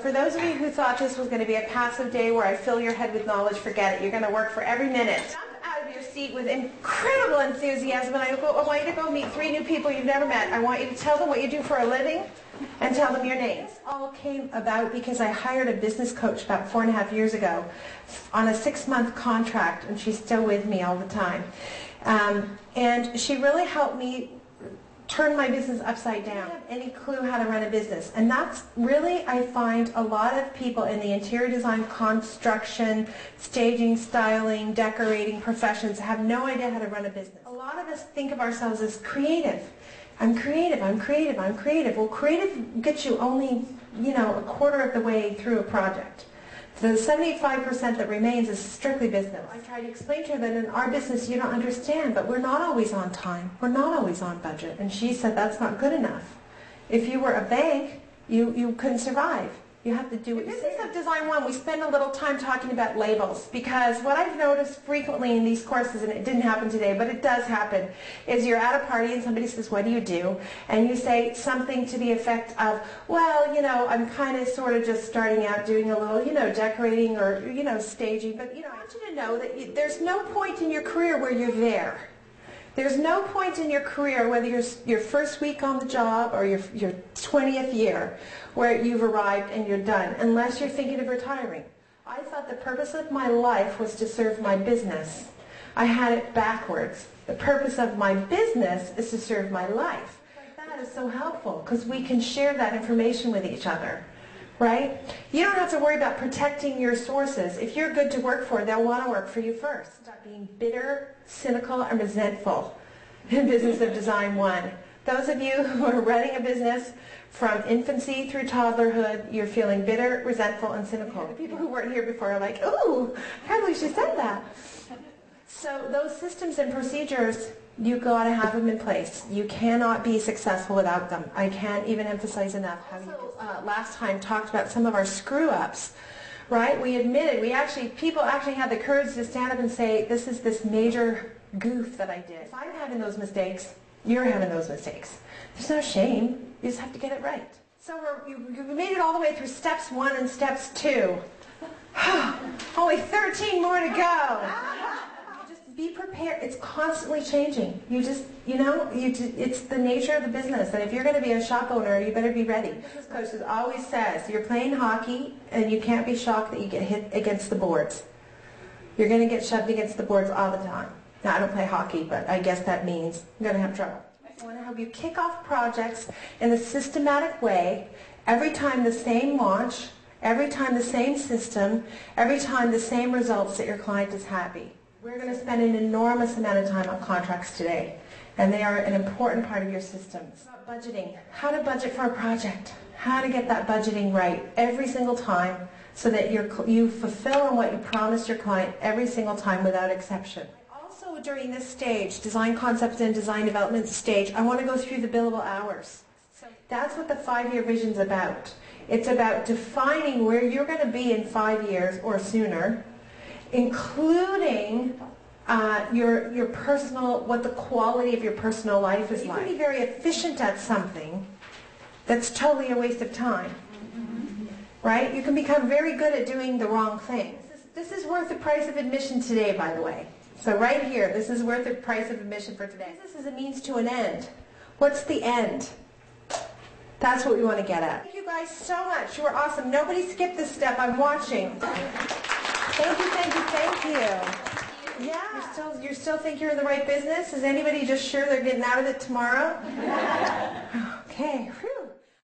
For those of you who thought this was going to be a passive day where I fill your head with knowledge, forget it. You're going to work for every minute. Jump out of your seat with incredible enthusiasm, and I want you to go meet 3 new people you've never met. I want you to tell them what you do for a living and tell them your names. This all came about because I hired a business coach about 4.5 years ago on a 6-month contract, and she's still with me all the time. And she really helped me turn my business upside down. I don't have any clue how to run a business, and that's really, I find, a lot of people in the interior design, construction, staging, styling, decorating professions have no idea how to run a business. A lot of us think of ourselves as creative. I'm creative, I'm creative, I'm creative. Well, creative gets you only, a quarter of the way through a project. The 75% that remains is strictly business. I tried to explain to her that in our business you don't understand, but we're not always on time. We're not always on budget. And she said that's not good enough. If you were a bank, you couldn't survive. You have to do it. In Business of Design 1, we spend a little time talking about labels, because what I've noticed frequently in these courses, and it didn't happen today, but it does happen, is you're at a party and somebody says, what do you do? And you say something to the effect of, well, I'm kind of sort of just starting out doing a little, decorating or, staging, but, I want you to know that there's no point in your career where you're there. There's no point in your career, whether you're your first week on the job or your 20th year, where you've arrived and you're done, unless you're thinking of retiring. I thought the purpose of my life was to serve my business. I had it backwards. The purpose of my business is to serve my life. That is so helpful, because we can share that information with each other. Right? You don't have to worry about protecting your sources. If you're good to work for, they'll want to work for you first. Stop being bitter, cynical, and resentful in Business of Design 1. Those of you who are running a business from infancy through toddlerhood, you're feeling bitter, resentful, and cynical. The people who weren't here before are like, ooh, I can't believe she said that. So those systems and procedures, you got to have them in place. You cannot be successful without them. I can't even emphasize enough how you last time talked about some of our screw-ups, right? We admitted, people actually had the courage to stand up and say, this is this major goof that I did. If I'm having those mistakes, you're having those mistakes. There's no shame. You just have to get it right. So you've made it all the way through steps 1 and steps 2. Only 13 more to go. Be prepared. It's constantly changing. It's the nature of the business. And if you're going to be a shop owner, you better be ready. Business coaches always says, you're playing hockey and you can't be shocked that you get hit against the boards. You're going to get shoved against the boards all the time. Now, I don't play hockey, but I guess that means I'm going to have trouble. I want to help you kick off projects in a systematic way, every time the same launch, every time the same system, every time the same results that your client is happy. We're going to spend an enormous amount of time on contracts today, and they are an important part of your systems. Budgeting, how to budget for a project, how to get that budgeting right every single time so that you fulfill on what you promised your client every single time without exception. Also, during this stage, design concepts and design development stage, I want to go through the billable hours. So that's what the 5-year vision is about. It's about defining where you're going to be in 5 years or sooner, including your personal, what the quality of your personal life is like. You can be very efficient at something that's totally a waste of time, right? You can become very good at doing the wrong thing. This is worth the price of admission today, by the way. So right here, this is worth the price of admission for today. This is a means to an end. What's the end? That's what we want to get at. Thank you guys so much. You were awesome. Nobody skipped this step. I'm watching. Thank you, thank you, thank you. Yeah. You still think you're in the right business? Is anybody just sure they're getting out of it tomorrow? Okay. Whew.